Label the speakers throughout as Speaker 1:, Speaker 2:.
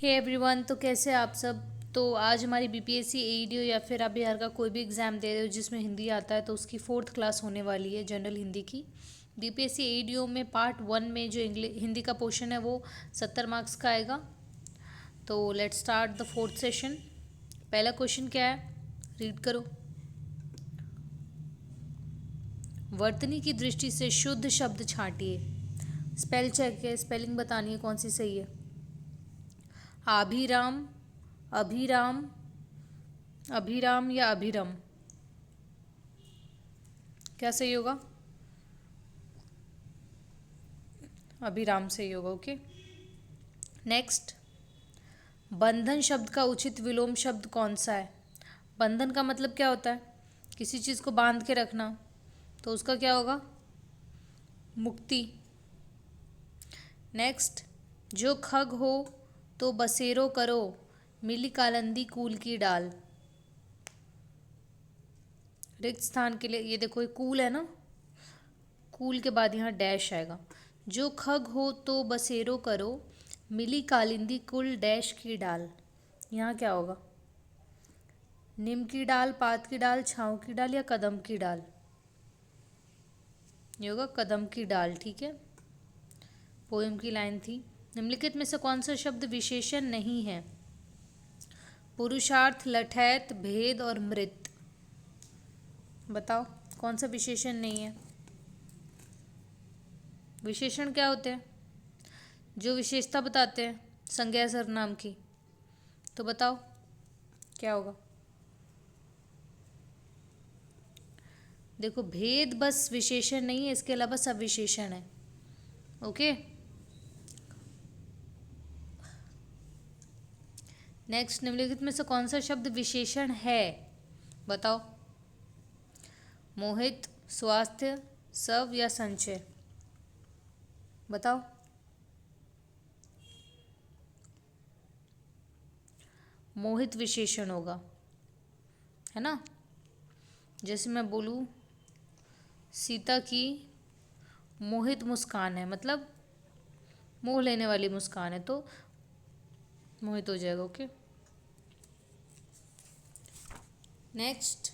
Speaker 1: Hey everyone, तो कैसे आप सब। तो आज हमारी बीपीएससी एईडी या फिर आप बिहार का कोई भी एग्ज़ाम दे रहे हो जिसमें हिंदी आता है तो उसकी फोर्थ क्लास होने वाली है, जनरल हिंदी की। बीपीएससी एईडीओ में पार्ट 1 में जो इंग्लिश हिंदी का पोर्शन है वो 70 मार्क्स का आएगा। तो let's start the fourth session. पहला क्वेश्चन क्या है, रीड करो। वर्तनी की दृष्टि से शुद्ध शब्द छांटिए। स्पेल चेक है, स्पेलिंग बतानी है कौन सी सही है। आभिराम, अभिराम, अभिराम या अभिरम, क्या सही होगा? अभिराम सही होगा। Okay, next. बंधन शब्द का उचित विलोम शब्द कौन सा है? बंधन का मतलब क्या होता है? किसी चीज़ को बांध के रखना, तो उसका क्या होगा? मुक्ति। नेक्स्ट। जो खग हो तो बसेरो करो, मिली कालंदी कूल की डाल। रिक्त स्थान के लिए ये देखो, ये कूल है ना, कूल के बाद यहाँ डैश आएगा। जो खग हो तो बसेरो करो, मिली कालिंदी कुल डैश की डाल। यहाँ क्या होगा? नीम की डाल, पात की डाल, छाँव की डाल या कदम की डाल? ये होगा कदम की डाल। ठीक है, पोएम की लाइन थी। निम्नलिखित में से कौन सा शब्द विशेषण नहीं है? पुरुषार्थ, लठैत, भेद और मृत। बताओ कौन सा विशेषण नहीं है? विशेषण क्या होते हैं? जो विशेषता बताते हैं संज्ञा सर्वनाम की। तो बताओ क्या होगा? देखो, भेद बस विशेषण नहीं है, इसके अलावा सब विशेषण है। Okay, next. निम्नलिखित में से कौन सा शब्द विशेषण है? बताओ। मोहित, स्वास्थ्य, सव या संचय? बताओ। मोहित विशेषण होगा, है ना। जैसे मैं बोलूँ सीता की मोहित मुस्कान है, मतलब मोह लेने वाली मुस्कान है, तो मोहित हो जाएगा। Okay, next.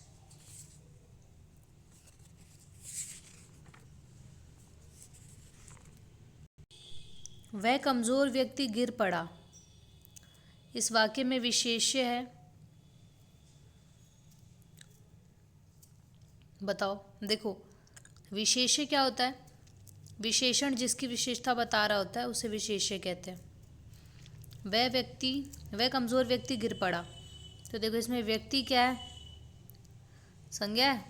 Speaker 1: वह कमजोर व्यक्ति गिर पड़ा, इस वाक्य में विशेष्य है। बताओ। देखो, विशेष्य क्या होता है? विशेषण जिसकी विशेषता बता रहा होता है उसे विशेष्य कहते हैं। वह कमजोर व्यक्ति गिर पड़ा, तो देखो इसमें व्यक्ति क्या है? संज्ञा है।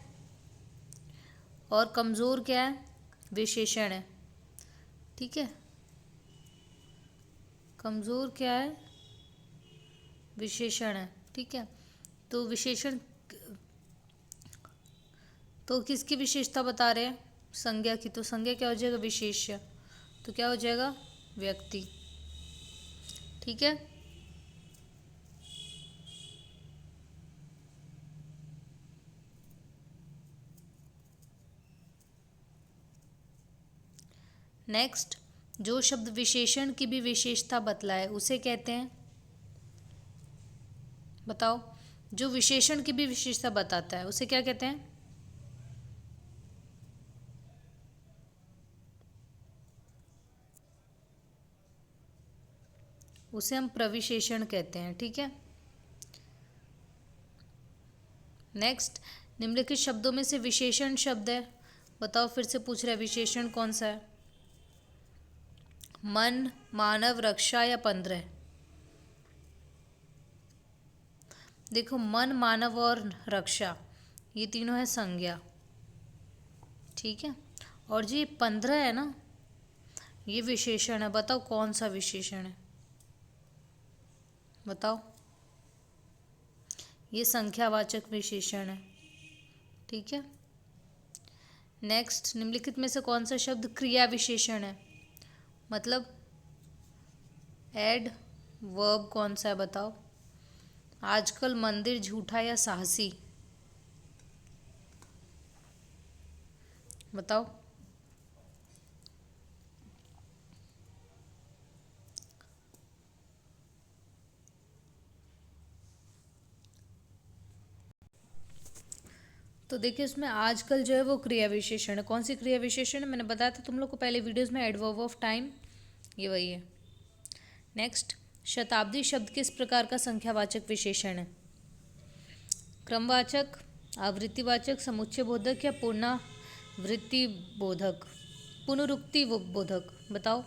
Speaker 1: और कमजोर क्या है? विशेषण है। ठीक है, कमजोर क्या है? विशेषण है। ठीक है, तो विशेषण तो किसकी विशेषता बता रहे हैं? संज्ञा की। तो संज्ञा क्या हो जाएगा? विशेष्य। तो क्या हो जाएगा? व्यक्ति। ठीक है, नेक्स्ट। जो शब्द विशेषण की भी विशेषता बतलाए उसे कहते हैं। बताओ, जो विशेषण की भी विशेषता बताता है उसे क्या कहते हैं? उसे हम प्रविशेषण कहते हैं। ठीक है, नेक्स्ट। निम्नलिखित शब्दों में से विशेषण शब्द है, बताओ। फिर से पूछ रहा है विशेषण कौन सा है? मन, मानव, रक्षा या 15? देखो, मन, मानव और रक्षा ये तीनों है संज्ञा। ठीक है, और जी 15 है ना, ये विशेषण है। बताओ कौन सा विशेषण है? बताओ। ये संख्यावाचक विशेषण है। ठीक है, नेक्स्ट। निम्नलिखित में से कौन सा शब्द क्रिया विशेषण है? मतलब एड वर्ब कौन सा है? बताओ। आजकल मंदिर झूठा या साहसी? बताओ। तो देखिए उसमें आजकल जो है वो क्रिया विशेषण है। कौन सी क्रिया विशेषण है, मैंने बताया था तुम लोग को पहले वीडियोस में, एडवर्ब ऑफ टाइम, ये वही है। नेक्स्ट, शताब्दी शब्द किस प्रकार का संख्यावाचक विशेषण है? क्रमवाचक, आवृत्तिवाचक, समुच्चय बोधक या पुनरावृत्ति बोधक, पुनरुक्ति बोधक, बताओ।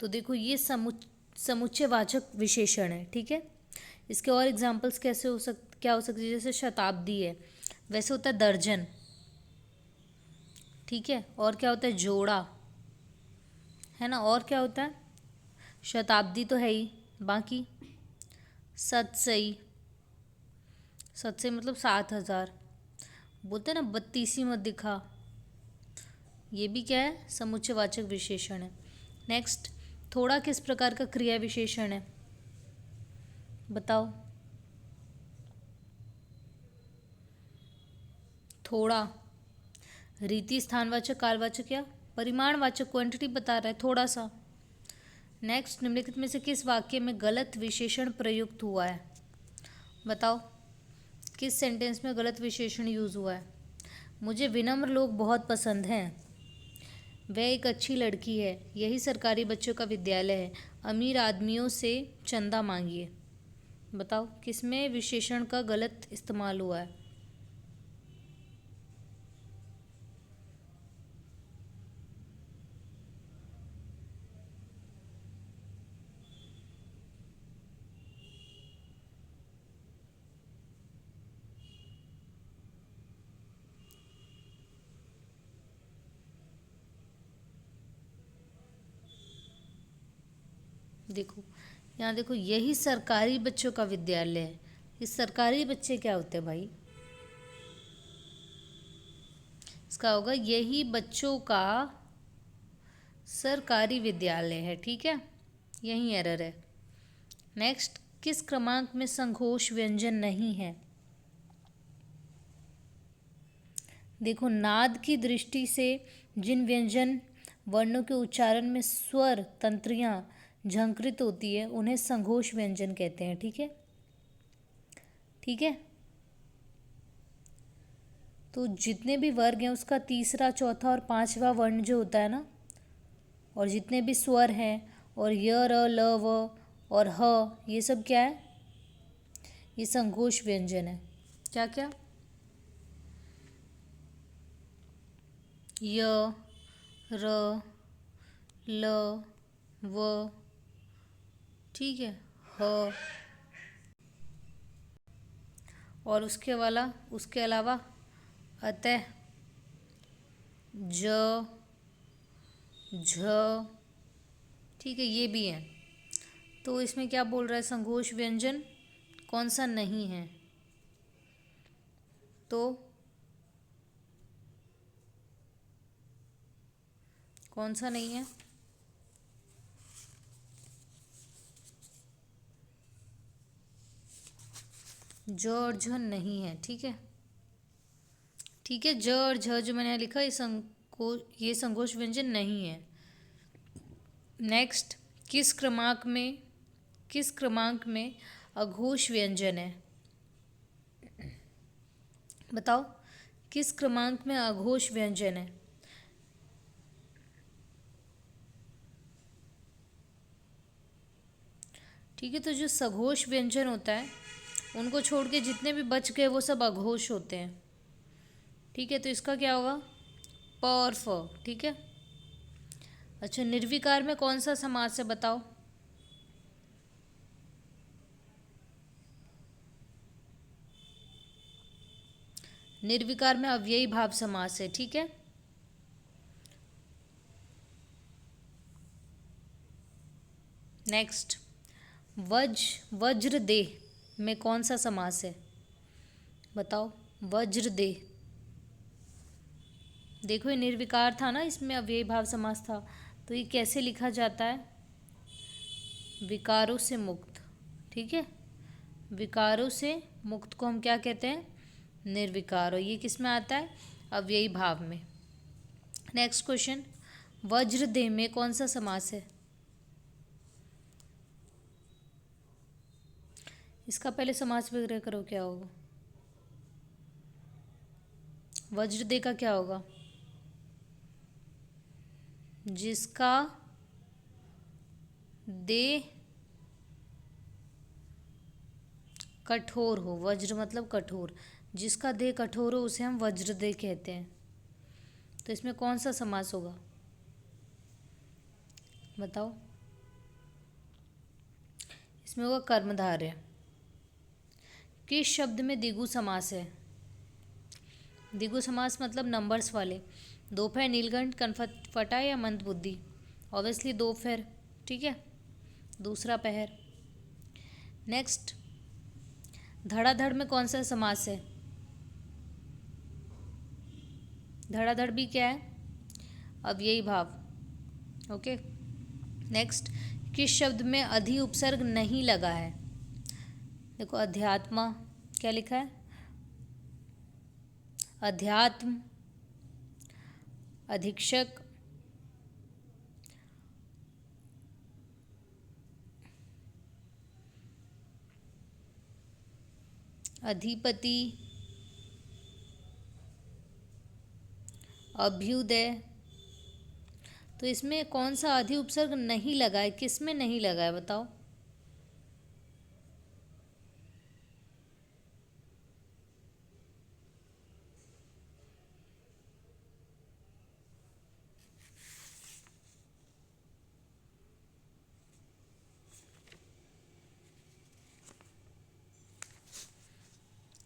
Speaker 1: तो देखो ये समुच्चयवाचक विशेषण है, ठीक है। इसके और एग्जाम्पल्स कैसे क्या हो सकती है, जैसे शताब्दी है, वैसे होता है दर्जन, ठीक है। और क्या होता है, जोड़ा, है ना। और क्या होता है, शताब्दी तो है ही, बाकी सतसई, सतसई मतलब 7,000, बोलते हैं ना 32 मत दिखा, ये भी क्या है, समुच्चयवाचक विशेषण है। नेक्स्ट, थोड़ा किस प्रकार का क्रिया विशेषण है, बताओ। थोड़ा रीति, स्थानवाचक, कालवाचक या परिमाणवाचक, क्वांटिटी बता रहा है, थोड़ा सा। नेक्स्ट, निम्नलिखित में से किस वाक्य में गलत विशेषण प्रयुक्त हुआ है, बताओ। किस सेंटेंस में गलत विशेषण यूज हुआ है? मुझे विनम्र लोग बहुत पसंद हैं, वह एक अच्छी लड़की है, यही सरकारी बच्चों का विद्यालय है, अमीर आदमियों से चंदा मांगिए, बताओ किसमें विशेषण का गलत इस्तेमाल हुआ है? देखो यहाँ देखो, यही सरकारी बच्चों का विद्यालय है, ये सरकारी बच्चे क्या होते हैं भाई? इसका होगा यही बच्चों का सरकारी विद्यालय है, ठीक है, यही एरर है। नेक्स्ट, किस क्रमांक में संघोष व्यंजन नहीं है? देखो नाद की दृष्टि से जिन व्यंजन वर्णों के उच्चारण में स्वर तंत्रियां झंकृत होती है उन्हें संघोष व्यंजन कहते हैं, ठीक है, ठीक है। तो जितने भी वर्ग हैं उसका तीसरा, चौथा और पांचवा वर्ण जो होता है ना, और जितने भी स्वर हैं, और य, र, ल, व और ह, ये सब क्या है, ये संघोष व्यंजन है। क्या क्या? य, र, ल, व, ठीक है, ह, और उसके अलावा अतः, ज, झ, ठीक है, ये भी है। तो इसमें क्या बोल रहा है, संघोष व्यंजन कौन सा नहीं है? तो कौन सा नहीं है? ज और झ नहीं है, ठीक है, ठीक है। ज और झ जो मैंने लिखा ये संघोष व्यंजन नहीं है। नेक्स्ट, किस क्रमांक में अघोष व्यंजन है, बताओ किस क्रमांक में अघोष व्यंजन है? ठीक है, तो जो सघोष व्यंजन होता है उनको छोड़ के जितने भी बच गए वो सब अघोष होते हैं, ठीक है। तो इसका क्या होगा, प और फ, ठीक है। अच्छा, निर्विकार में कौन सा समास है, बताओ। निर्विकार में अव्ययी भाव समास है, ठीक है। नेक्स्ट, वज्रदेह में कौन सा समास है, बताओ। वज्रदेह, देखो ये निर्विकार था ना, इसमें अव्ययी भाव समास था, तो ये कैसे लिखा जाता है, विकारों से मुक्त, ठीक है। विकारों से मुक्त को हम क्या कहते हैं, निर्विकार, और ये किस में आता है, अव्ययी भाव में। नेक्स्ट क्वेश्चन, वज्रदेह में कौन सा समास है, इसका पहले समास विग्रह करो, क्या होगा? वज्र दे का क्या होगा? जिसका दे कठोर हो, वज्र मतलब कठोर, जिसका देह कठोर हो उसे हम वज्र दे कहते हैं। तो इसमें कौन सा समास होगा बताओ? इसमें होगा कर्मधारय। किस शब्द में द्विगु समास है? द्विगु समास मतलब नंबर्स वाले। दोपहर, नीलकंठ, कनफटा या मंदबुद्धि? ऑब्वियसली दोपहर, ठीक है, दूसरा पहर। नेक्स्ट, धड़ाधड़ में कौन सा समास है? धड़ाधड़ भी क्या है? अव्ययी भाव। ओके। नेक्स्ट, किस शब्द में अधि उपसर्ग नहीं लगा है? देखो, अध्यात्म क्या लिखा है? अध्यात्म, अधीक्षक, अधिपति, अभ्युदय। तो इसमें कौन सा अधि उपसर्ग नहीं लगा है? किस में नहीं लगा है बताओ?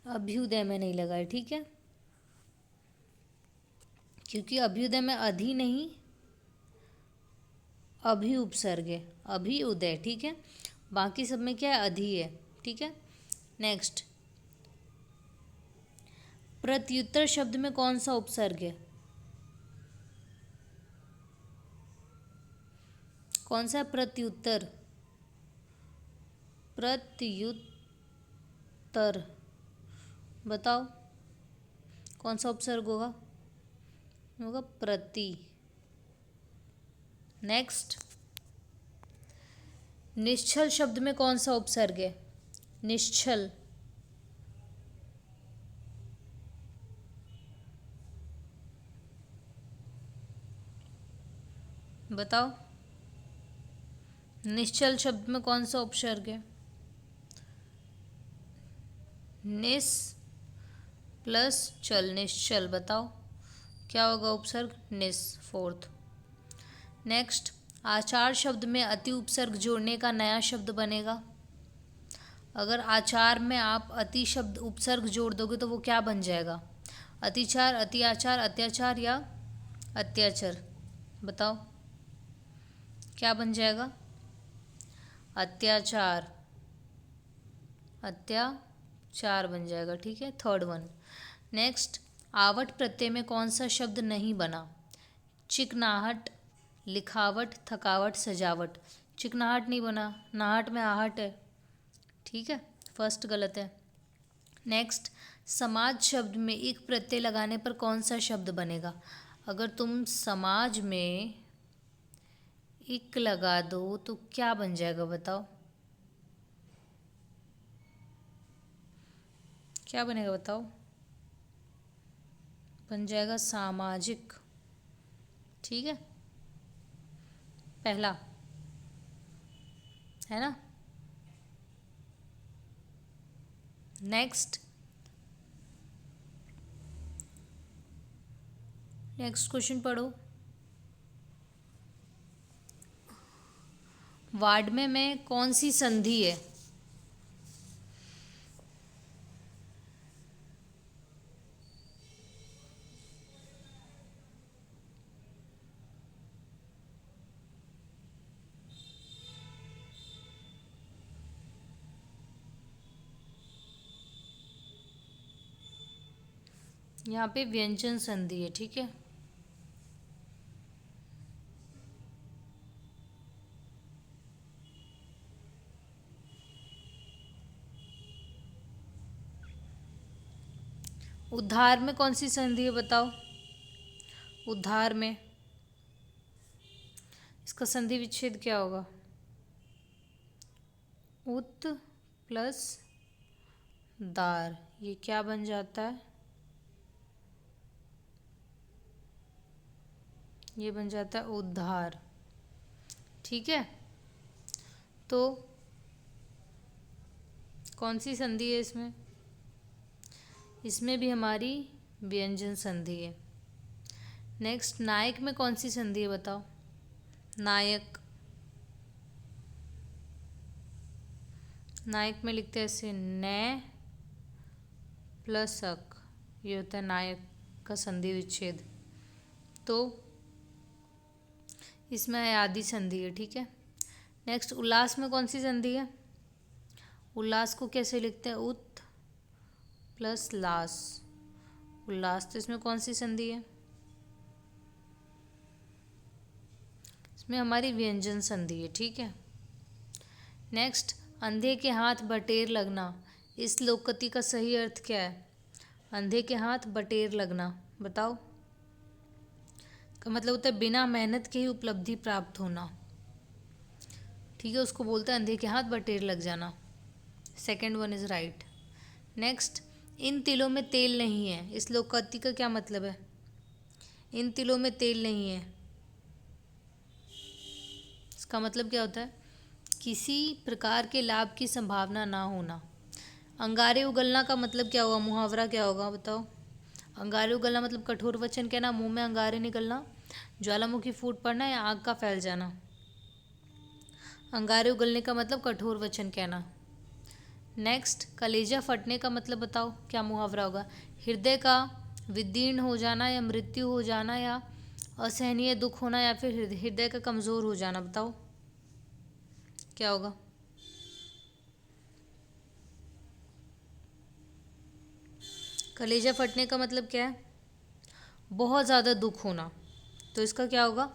Speaker 1: अभ्युदय में नहीं लगा है, ठीक है, क्योंकि अभ्युदय में अधि नहीं, अभि उपसर्ग है, अभि उदय, ठीक है। बाकी सब में क्या है? अधि है, ठीक है। नेक्स्ट, प्रत्युत्तर शब्द में कौन सा उपसर्ग है? कौन सा प्रत्युत्तर? प्रत्युत्तर बताओ, कौन सा उपसर्ग होगा? होगा प्रति। नेक्स्ट, निश्चल शब्द में कौन सा उपसर्ग है? निश्चल, बताओ, निश्चल शब्द में कौन सा उपसर्ग है? निस प्लस चल, निश्चल। बताओ क्या होगा उपसर्ग? निस, फोर्थ। नेक्स्ट, आचार शब्द में अति उपसर्ग जोड़ने का नया शब्द बनेगा। अगर आचार में आप अति शब्द उपसर्ग जोड़ दोगे तो वो क्या बन जाएगा? अतिचार, अति आचार, अत्याचार या अत्याचर? बताओ क्या बन जाएगा? अत्याचार, अत्याचार बन जाएगा, ठीक है, थर्ड वन। नेक्स्ट, आवट प्रत्यय में कौन सा शब्द नहीं बना? चिकनाहट, लिखावट, थकावट, सजावट। चिकनाहट नहीं बना, नाहट में आहट है, ठीक है, फर्स्ट गलत है। नेक्स्ट, समाज शब्द में एक प्रत्यय लगाने पर कौन सा शब्द बनेगा? अगर तुम समाज में इक लगा दो तो क्या बन जाएगा बताओ? क्या बनेगा बताओ? बन जाएगा सामाजिक, ठीक है, पहला है ना। नेक्स्ट, नेक्स्ट क्वेश्चन पढ़ो। वार्ड में कौन सी संधि है? यहाँ पे व्यंजन संधि है, ठीक है। उद्धार में कौन सी संधि है बताओ? उद्धार में इसका संधि विच्छेद क्या होगा? उत प्लस दार, ये क्या बन जाता है, ये बन जाता है उद्धार। ठीक है, तो कौन सी संधि है इसमें, इसमें भी हमारी व्यंजन संधि है। नेक्स्ट, नायक में कौन सी संधि है बताओ, नायक, नायक में लिखते हैं ऐसे नै प्लस अक, ये होता है नायक का संधि विच्छेद। तो इसमें आदि संधि है। ठीक है, नेक्स्ट, उल्लास में कौन सी संधि है, उल्लास को कैसे लिखते हैं, उत प्लस लास, उल्लास। तो इसमें कौन सी संधि है, इसमें हमारी व्यंजन संधि है। ठीक है, नेक्स्ट, अंधे के हाथ बटेर लगना, इस लोकति का सही अर्थ क्या है, अंधे के हाथ बटेर लगना, बताओ। का मतलब होता है बिना मेहनत के ही उपलब्धि प्राप्त होना। ठीक है, उसको बोलते हैं अंधे के हाथ बटेर लग जाना। Second one is right. Next, इन तिलों में तेल नहीं है, इस लोकोक्ति का क्या मतलब है, इन तिलों में तेल नहीं है, इसका मतलब क्या होता है, किसी प्रकार के लाभ की संभावना ना होना। अंगारे उगलना का मतलब क्या होगा, मुहावरा क्या होगा बताओ। अंगारे उगलना मतलब कठोर वचन कहना, मुंह में अंगारे निकलना, ज्वालामुखी फूट पड़ना या आग का फैल जाना। अंगारे उगलने का मतलब कठोर वचन कहना। नेक्स्ट, कलेजा फटने का मतलब बताओ क्या मुहावरा होगा, हृदय का विदीर्ण हो जाना या मृत्यु हो जाना या असहनीय दुख होना या फिर हृदय का कमज़ोर हो जाना, बताओ क्या होगा। कलेजा फटने का मतलब क्या है, बहुत ज़्यादा दुख होना, तो इसका क्या होगा,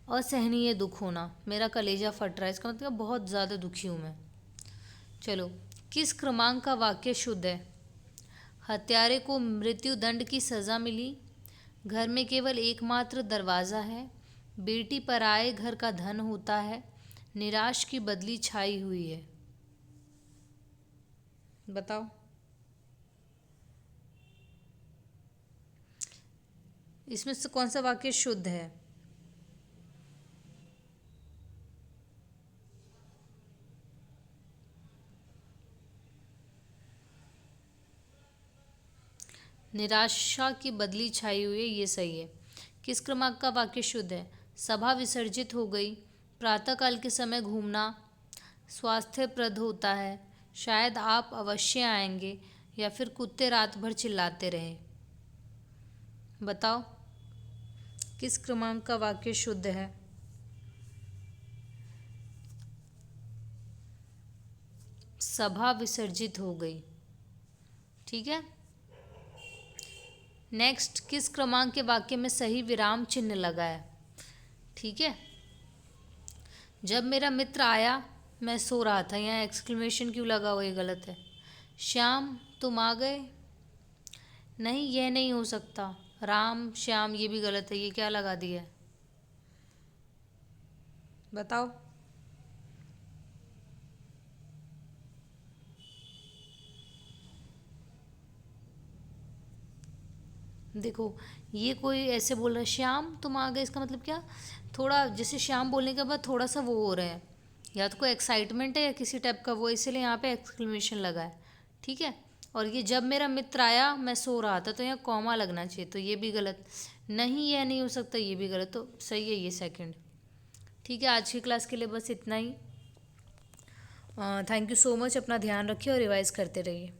Speaker 1: असहनीय दुख होना, मेरा कलेजा फट रहा है, इसका मतलब बहुत ज़्यादा दुखी हूँ मैं। चलो, किस क्रमांक का वाक्य शुद्ध है, हत्यारे को मृत्यु दंड की सज़ा मिली, घर में केवल एकमात्र दरवाज़ा है, बेटी पर आए घर का धन होता है, निराश की बदली छाई हुई है, बताओ। इसमें से कौन सा वाक्य शुद्ध है, निराशा की बदली छाई हुई है, ये सही है। किस क्रमांक का वाक्य शुद्ध है, सभा विसर्जित हो गई, प्रातःकाल के समय घूमना स्वास्थ्यप्रद होता है, शायद आप अवश्य आएंगे या फिर कुत्ते रात भर चिल्लाते रहे, बताओ किस क्रमांक का वाक्य शुद्ध है। सभा विसर्जित हो गई। ठीक है, नेक्स्ट, किस क्रमांक के वाक्य में सही विराम चिन्ह लगा है। ठीक है, जब मेरा मित्र आया मैं सो रहा था, यहाँ एक्सक्लेमेशन क्यों लगा हुआ, ये गलत है। श्याम तुम आ गए, नहीं यह नहीं हो सकता, राम श्याम ये भी गलत है, ये क्या लगा दिया है बताओ। देखो, ये कोई ऐसे बोल रहा है श्याम तुम आ गए, इसका मतलब क्या, थोड़ा जैसे श्याम बोलने के बाद थोड़ा सा वो हो रहा है, या तो कोई एक्साइटमेंट है या किसी टाइप का वो, इसलिए यहाँ पे एक्सक्लेमेशन लगा है। ठीक है, और ये जब मेरा मित्र आया मैं सो रहा था, तो यहाँ कॉमा लगना चाहिए, तो ये भी गलत, नहीं यह नहीं हो सकता, ये भी गलत, तो सही है ये सेकंड। ठीक है, आज की क्लास के लिए बस इतना ही। थैंक यू सो मच, अपना ध्यान रखिए और रिवाइज करते रहिए।